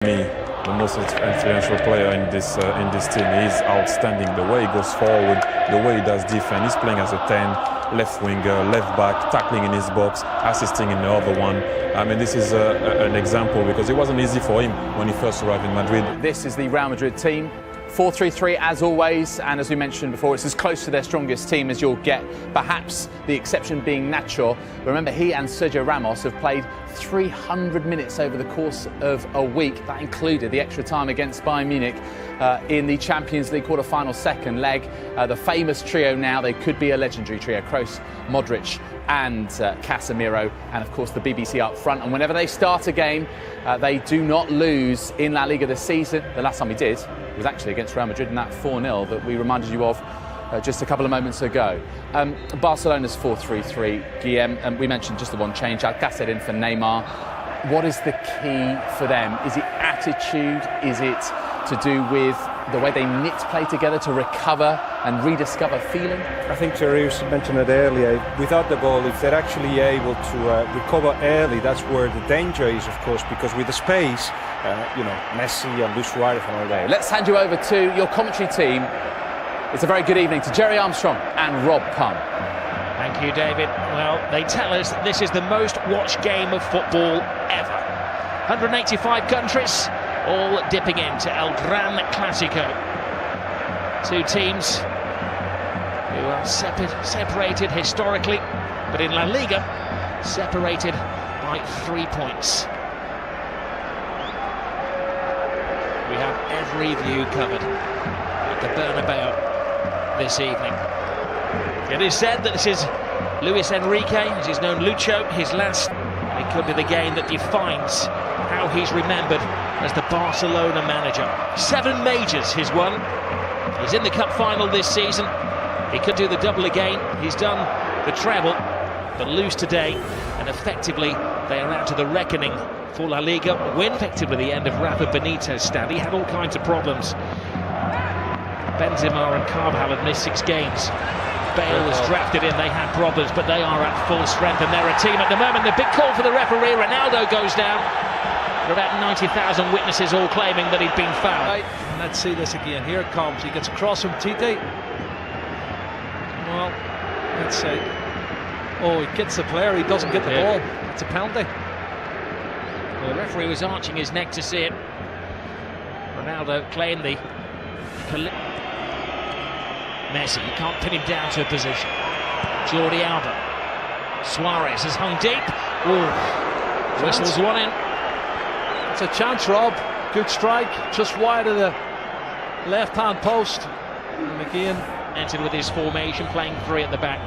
Me, the most influential player in this team. He's outstanding. The way he goes forward, the way he does defense. He's playing as a 10, left winger, left back, tackling in his box, assisting in the other one. I mean, this is an example because it wasn't easy for him when he first arrived in Madrid. This is the Real Madrid team. 4-3-3 as always, and as we mentioned before, it's as close to their strongest team as you'll get, perhaps the exception being Nacho. Remember, he and Sergio Ramos have played 300 minutes over the course of a week. That included the extra time against Bayern Munich in the Champions League quarter-final second leg. The famous trio now, they could be a legendary trio, Kroos, Modric and Casemiro, and of course the BBC up front. And whenever they start a game, they do not lose in La Liga this season. The last time we did was actually against Real Madrid in that 4-0 that we reminded you of just a couple of moments ago. Barcelona's 4-3-3, Guillem, we mentioned just the one change, Alcácer in for Neymar. What is the key for them? Is it attitude? Is it to do with the way they knit play together to recover and rediscover feeling? I think Jerry's mentioned it earlier. Without the goal, if they're actually able to recover early, that's where the danger is, of course, because with the space, Messi and Luis Suarez and all that. Let's hand you over to your commentary team. It's a very good evening to Jerry Armstrong and Rob Pun. Thank you, David. Well, they tell us that this is the most watched game of football ever. 185 countries, all dipping into El Gran Clásico. Two teams who are separated historically, but in La Liga, separated by 3 points. We have every view covered at the Bernabeu this evening. It is said that this is Luis Enrique, as he's known Lucho, his last. It could be the game that defines how he's remembered as the Barcelona manager. 7 majors he's won. He's in the cup final this season. He could do the double again. He's done the treble, but lose today, and effectively they are out to the reckoning for La Liga. Win effectively the end of Rafa Benitez's stand. He had all kinds of problems. Benzema and Carvajal had missed 6 games. Bale was drafted in, they had problems, but they are at full strength and they're a team at the moment. The big call for the referee, Ronaldo goes down. There are about 90,000 witnesses all claiming that he'd been fouled. Right, let's see this again. Here it comes. He gets across from Tite. Well, let's say, oh, he gets the player, he doesn't get the ball. It's a penalty. The referee was arching his neck to see it. Ronaldo claimed the... Messi, you can't pin him down to a position. Jordi Alba. Suarez has hung deep. Ooh, whistles one in. It's a chance, Rob. Good strike, just wide of the left-hand post. And again, entered with his formation, playing 3 at the back.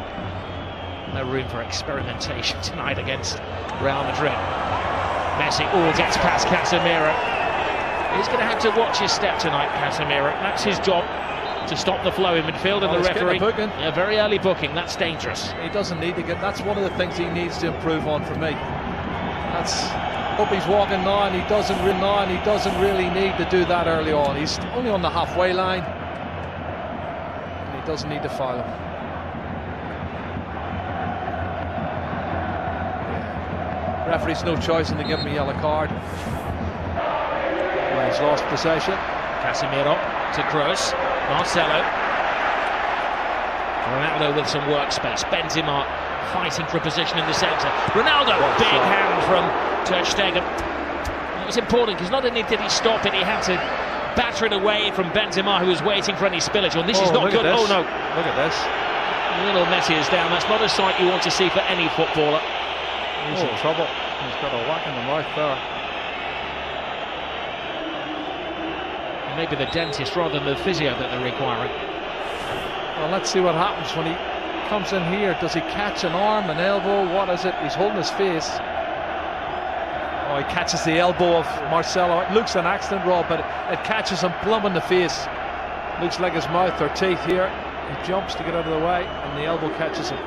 No room for experimentation tonight against Real Madrid. Messi, gets past Casemiro. He's going to have to watch his step tonight, Casemiro. That's his job, to stop the flow in midfield, and the referee, a very early booking, that's dangerous. He doesn't need to get, that's one of the things he needs to improve on for me. That's, hope he's walking now, and he doesn't really need to do that early on. He's only on the halfway line, and he doesn't need to foul him. Referee's no choice in to give him a yellow card. Well, he's lost possession. Casemiro to Kroos. Marcelo. Ronaldo with some workspace. Benzema fighting for a position in the centre. Ronaldo, big hand from Ter Stegen. It was important because not only did he stop it, he had to batter it away from Benzema, who was waiting for any spillage. Well, this is not good. Oh no! Look at this. Little Messi is down. That's not a sight you want to see for any footballer. He's in trouble. He's got a whack in the mouth there. Maybe the dentist rather than the physio that they're requiring. Well, let's see what happens when he comes in here. Does he catch an arm, an elbow? What is it? He's holding his face. Oh, he catches the elbow of Marcelo. It looks an accident, Rob, but it catches him plumb in the face. Looks like his mouth or teeth here. He jumps to get out of the way, and the elbow catches him.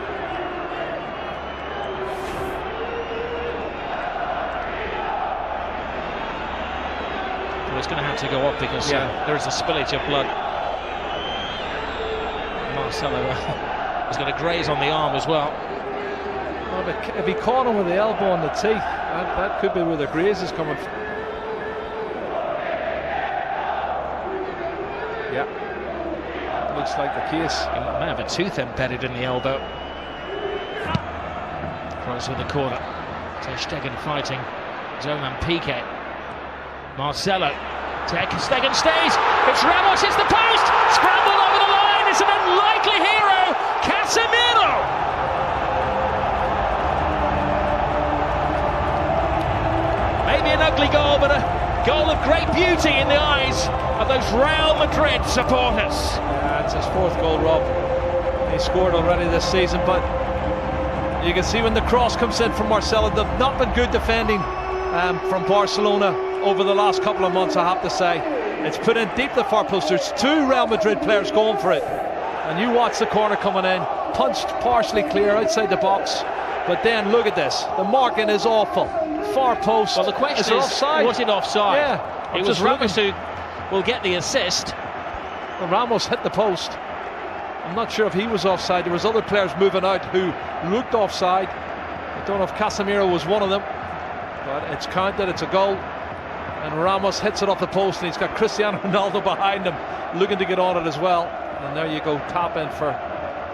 It's going to have to go up because there is a spillage of blood. Marcelo is going to graze on the arm as well. Well, if he caught him with the elbow on the teeth, that could be where the graze is coming from. Yeah, looks like the case. He may have a tooth embedded in the elbow. Cross with the corner. Ter Stegen fighting Zoman Piqué. Marcelo. Ter Stegen stays. It's Ramos, it's the post. Scrambled over the line. It's an unlikely hero. Casemiro. Maybe an ugly goal, but a goal of great beauty in the eyes of those Real Madrid supporters. Yeah, it's his 4th goal, Rob. He scored already this season, but you can see when the cross comes in from Marcelo, they've not been good defending from Barcelona over the last couple of months, I have to say. It's put in deep the far post. There's 2 Real Madrid players going for it. And you watch the corner coming in, punched partially clear outside the box. But then look at this. The marking is awful. Far post. Well, the question is, offside? was it offside? Yeah. It was Ramos who will get the assist. Well, Ramos hit the post. I'm not sure if he was offside. There was other players moving out who looked offside. I don't know if Casemiro was one of them. But it's counted, it's a goal. And Ramos hits it off the post, and he's got Cristiano Ronaldo behind him looking to get on it as well. And there you go, tap in for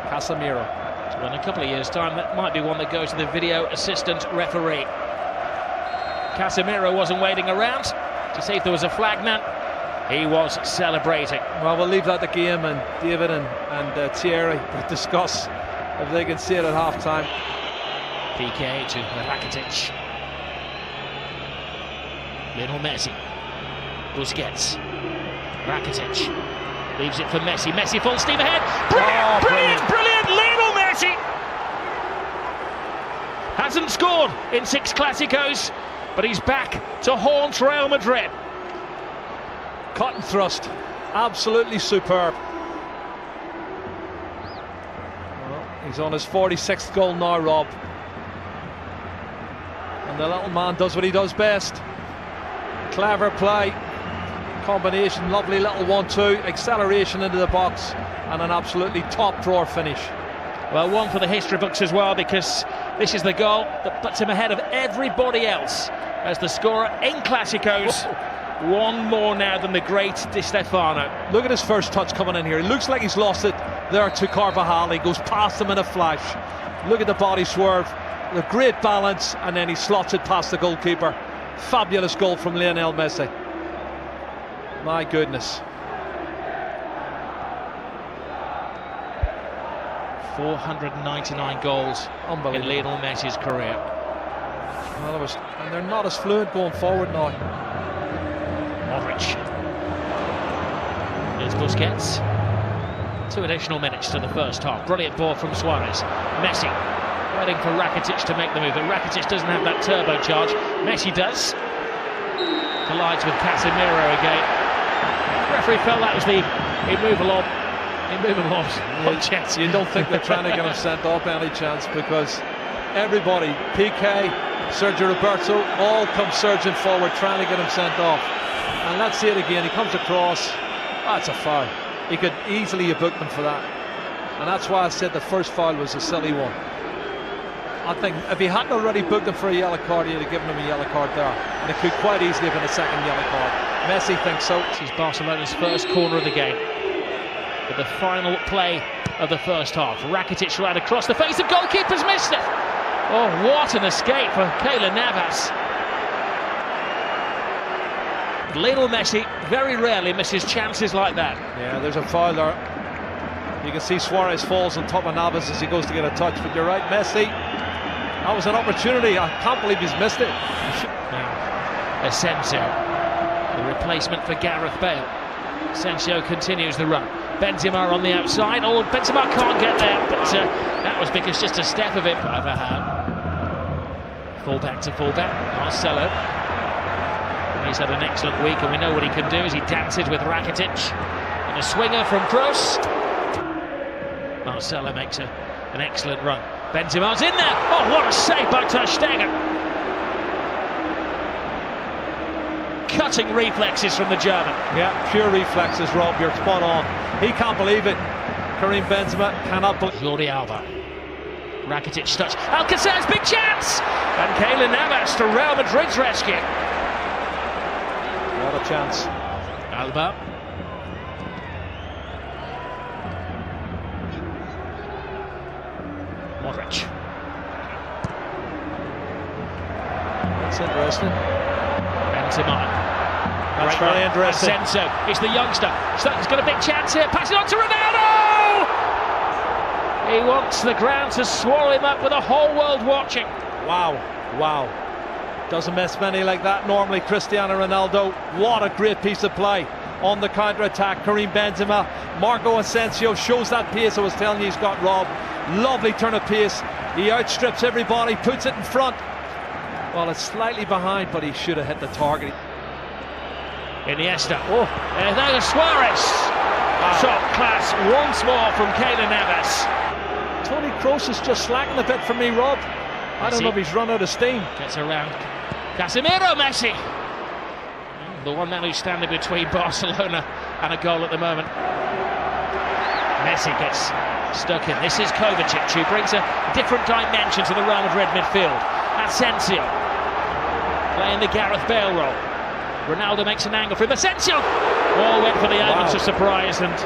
Casemiro. So in a couple of years' time, that might be one that goes to the video assistant referee. Casemiro wasn't waiting around to see if there was a flag man. He was celebrating. Well, we'll leave that to game, and David and Thierry will discuss if they can see it at half-time. Piqué to Rakitic. Lionel Messi. Busquets. Rakitic. Leaves it for Messi. Messi full steam ahead. Brilliant! Lionel Messi! Hasn't scored in 6 Clásicos, but he's back to haunt Real Madrid. Cut and thrust. Absolutely superb. Well, he's on his 46th goal now, Rob. And the little man does what he does best. Clever play, combination, lovely little 1-2, acceleration into the box, and an absolutely top drawer finish. Well, one for the history books as well, because this is the goal that puts him ahead of everybody else as the scorer in Clásicos. One more now than the great Di Stefano. Look at his first touch coming in here. It looks like he's lost it there to Carvajal. He goes past him in a flash. Look at the body swerve, the great balance, and then he slots it past the goalkeeper. Fabulous goal from Lionel Messi. My goodness. 499 goals in Lionel Messi's career. Well, and they're not as fluent going forward now. Modric. Here's Busquets. 2 additional minutes to the first half. Brilliant ball from Suarez. Messi waiting for Rakitic to make the move, but Rakitic doesn't have that turbocharge. Messi does. Collides with Casemiro again. The referee felt that was the immovable chance. You don't think they're trying to get him sent off any chance, because everybody, Piqué, Sergio Roberto, all come surging forward trying to get him sent off. And let's see it again. He comes across. That's a foul. He could easily have booked him for that. And that's why I said the first foul was a silly one. I think if he hadn't already booked him for a yellow card, he'd have given him a yellow card there. And it could quite easily have been a second yellow card. Messi thinks so. This is Barcelona's first corner of the game. With the final play of the first half. Rakitic right across the face of goalkeepers, missed it. Oh, what an escape for Keylor Navas. Lionel Messi very rarely misses chances like that. Yeah, there's a foul there. You can see Suarez falls on top of Navas as he goes to get a touch, but you're right, Messi. That was an opportunity. I can't believe he's missed it. Now, Asensio, the replacement for Gareth Bale. Asensio continues the run. Benzema on the outside. Oh, Benzema can't get there, but that was because just a step of it. Fullback to fullback. Marcelo. He's had an excellent week, and we know what he can do as he dances with Rakitic. And a swinger from Kroos. Marcelo makes an excellent run. Benzema's in there. Oh, what a save by Ter Stegen. Cutting reflexes from the German. Yeah, pure reflexes, Rob. You're spot on. He can't believe it. Karim Benzema cannot believe it. Jordi Alba. Rakitic touch. Alcacer's big chance. And Keylor Navas to Real Madrid's rescue. What a chance. Alba. That's interesting. Benzema. That's very interesting. Asensio, it's the youngster. He's got a big chance here. Passing on to Ronaldo! He wants the ground to swallow him up with the whole world watching. Wow. Doesn't miss many like that normally. Cristiano Ronaldo, what a great piece of play on the counter-attack. Karim Benzema, Marco Asensio shows that pace I was telling you he's got, Rob. Lovely turn of pace. He outstrips everybody, puts it in front. Well, it's slightly behind, but he should have hit the target. Iniesta. And there's Suarez. Top class once more from Keylor Navas. Toni Kroos is just slacking a bit for me, Rob. I don't know if he's run out of steam. Gets around Casemiro, Messi. The one man who's standing between Barcelona and a goal at the moment. Messi gets stuck in. This is Kovacic, who brings a different dimension to the Real Madrid midfield. Asensio playing the Gareth Bale role. Ronaldo makes an angle for him. Asensio! All went for the elements of surprise, and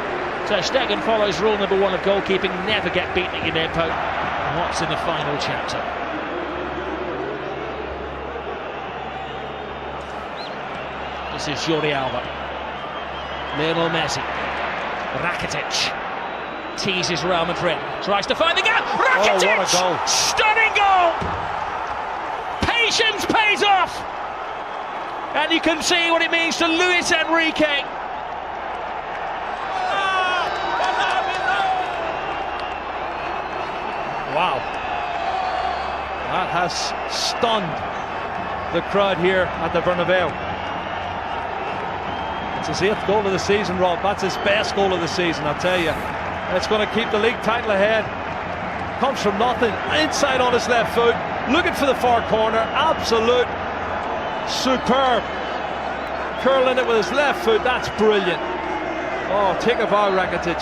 Ter Stegen follows rule number 1 of goalkeeping: never get beaten at your near post. And what's in the final chapter? This is Jordi Alba. Lionel Messi. Rakitic teases Real Madrid. Tries to find the gap. Rakitic! Oh, what a goal. Stunning goal! Patience pays off! And you can see what it means to Luis Enrique. Wow. That has stunned the crowd here at the Bernabeu. It's his 8th goal of the season, Rob. That's his best goal of the season, I'll tell you. It's going to keep the league title ahead. Comes from nothing, inside on his left foot, looking for the far corner. Absolute superb. Curling it with his left foot, that's brilliant. Oh, take a bow, Rakitic.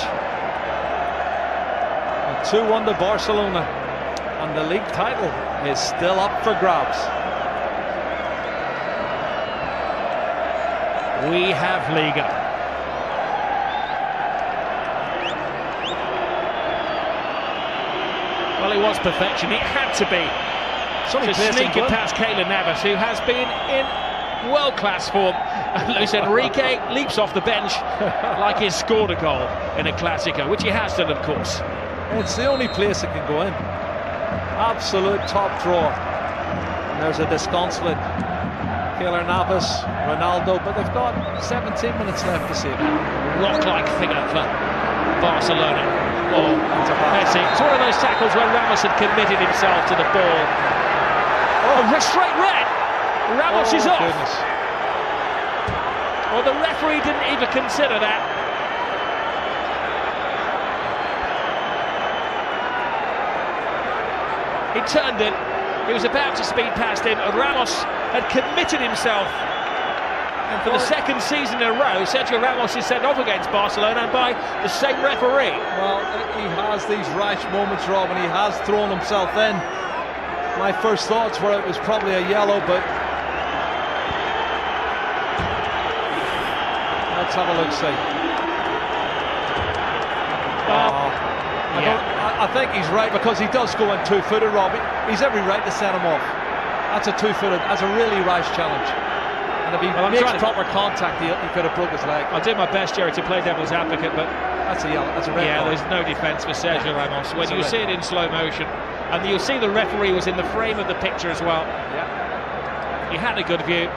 2-1 to Barcelona, and the league title is still up for grabs. We have Liga. Well, it was perfection. It had to be. To sneak it past Keylor Navas, who has been in world-class form. Luis Enrique leaps off the bench like he's scored a goal in a Clásico, which he has done, of course. It's the only place it can go in. Absolute top drawer. And there's a disconsolate Keylor Navas, Ronaldo, but they've got 17 minutes left to save it. Rock-like figure for Barcelona. Oh, Messi. It's one of those tackles where Ramos had committed himself to the ball. Oh, straight red. Ramos is off. Goodness. Well, the referee didn't even consider that. He turned it. He was about to speed past him, and Ramos had committed himself. And for the second season in a row, Sergio Ramos is sent off against Barcelona by the same referee. Well, he has these rash moments, Rob, and he has thrown himself in. My first thoughts were it was probably a yellow, but let's have a look, see. I think he's right, because he does go in two-footed, Rob. He's every right to set him off. That's a two-footed. That's a really rash challenge. And if he makes proper contact, he could have broke his leg. I'll do my best, Jerry, to play devil's advocate, but that's a yellow. That's a red card. There's no defence for Sergio Ramos. When you see it in slow motion, and you'll see the referee was in the frame of the picture as well. Yeah. He had a good view.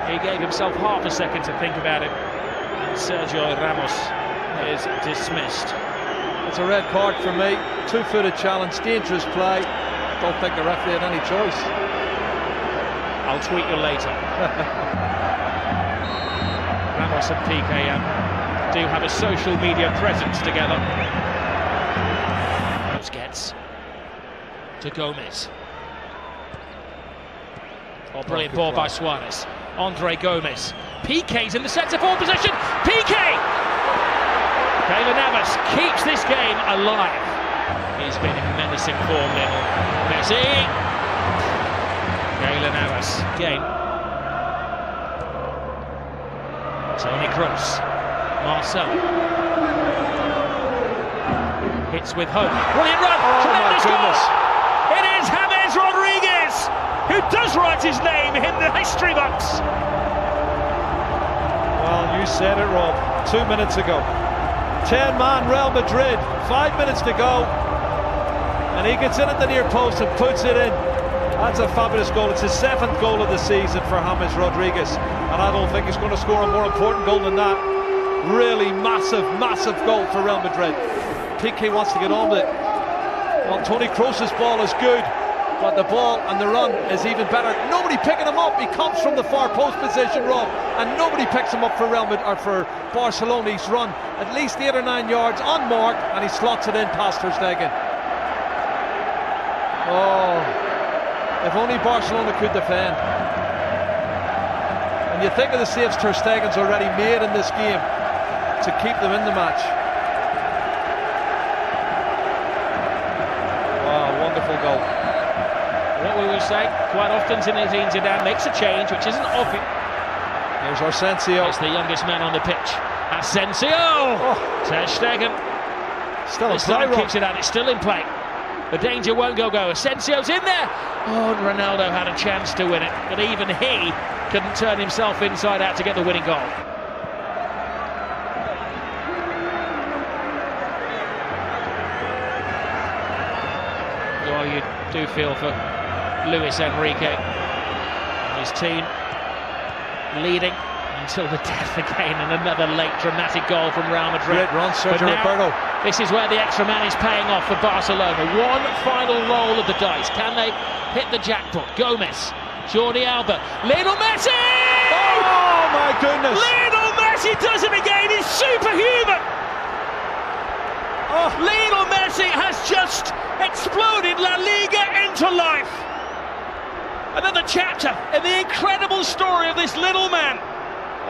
He gave himself half a second to think about it. And Sergio Ramos is dismissed. It's a red card for me. Two-footed challenge, dangerous play. Don't think the referee had any choice. I'll tweet you later. Ramos and Piqué do have a social media presence together. Busquets to Gomez. Oh, brilliant ball by Suarez. Andre Gomez. Piqué's in the centre-forward position. Piqué! Keylor Navas keeps this game alive. He's been in menacing form, Lionel Messi. Keylor Navas again. Toni Kroos. Marcelo. Hits with hope. Brilliant run. Tremendous goal. It is James Rodriguez who who does write his name in the history books. Well, you said it, Rob, 2 minutes ago. 10-man Real Madrid, 5 minutes to go. And he gets in at the near post and puts it in. That's a fabulous goal. It's his 7th goal of the season for James Rodriguez. And I don't think he's going to score a more important goal than that. Really massive, massive goal for Real Madrid. Piqué wants to get on with it. Well, Toni Kroos's ball is good, but the ball and the run is even better. Nobody picking him up. He comes from the far post position, Rob, and nobody picks him up for Real Madrid, or for Barcelona. He's run at least 8 or 9 yards unmarked, and he slots it in past Ter Stegen. Oh, if only Barcelona could defend. And you think of the saves Ter Stegen's already made in this game to keep them in the match. Wow, wonderful goal. What we will say quite often, Zinedine Zidane makes a change which isn't obvious. Here's Asensio. It's the youngest man on the pitch. Asensio! Ter Stegen. Still in This play, time Rob. kicks it out, it's still in play. The danger won't go. Asensio's in there! Oh, and Ronaldo had a chance to win it, but even he couldn't turn himself inside out to get the winning goal. Well, you do feel for Luis Enrique and his team, leading until the death again, and another late dramatic goal from Real Madrid. Great run, Sergio But now, Roberto. this is where the extra man is paying off for Barcelona. One final roll of the dice. Can they hit the jackpot? Gomez, Jordi Alba, Lionel Messi! Oh my goodness! Lionel Messi does it again. He's superhuman. Oh. Lionel Messi has just exploded La Liga into life. Another chapter in the incredible story of this little man.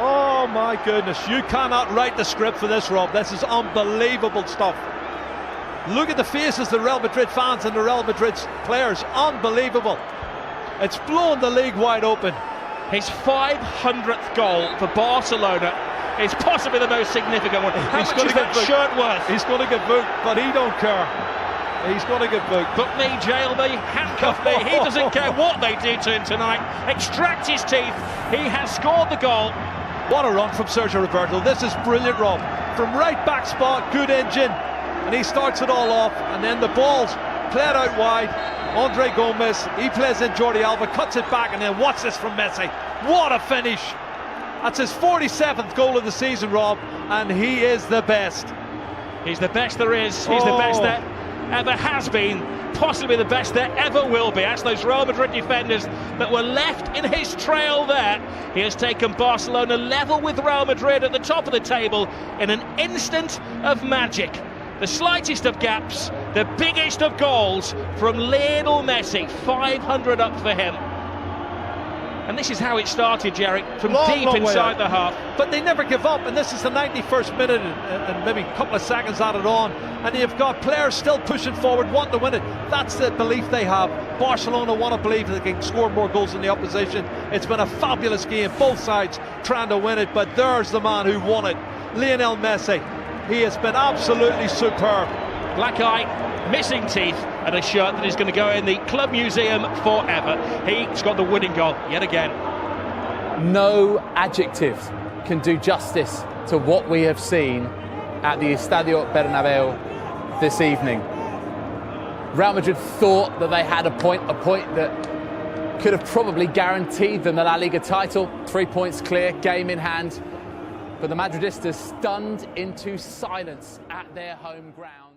Oh my goodness, you cannot write the script for this, Rob. This is unbelievable stuff. Look at the faces of the Real Madrid fans and the Real Madrid players. Unbelievable. It's blown the league wide open. His 500th goal for Barcelona is possibly the most significant one. How much is that shirt worth? He's going to get booked, but he don't care. He's going to get booked. Book me, jail me, handcuff me. He doesn't care what they do to him tonight. Extract his teeth. He has scored the goal. What a run from Sergio Roberto. This is brilliant, Rob. From right back spot, good engine. And he starts it all off. And then the ball's played out wide. Andre Gomez, he plays in Jordi Alba, cuts it back, and then watch this from Messi. What a finish. That's his 47th goal of the season, Rob. And he is the best. He's the best there is. He's the best there ever has been. Possibly the best there ever will be. That's those Real Madrid defenders that were left in his trail there. He has taken Barcelona level with Real Madrid at the top of the table in an instant of magic. The slightest of gaps, the biggest of goals from Lionel Messi. 500 up for him. And this is how it started, Jerry, from deep inside the half. But they never give up, and this is the 91st minute and maybe a couple of seconds added on, and you've got players still pushing forward, wanting to win it. That's the belief they have. Barcelona want to believe that they can score more goals than the opposition. It's been a fabulous game, both sides trying to win it, but there's the man who won it, Lionel Messi. He has been absolutely superb. Black eye, missing teeth, and a shirt that is going to go in the club museum forever. He's got the winning goal yet again. No adjective can do justice to what we have seen at the Estadio Bernabeu this evening. Real Madrid thought that they had a point that could have probably guaranteed them the La Liga title. 3 points clear, game in hand. But the Madridistas stunned into silence at their home ground.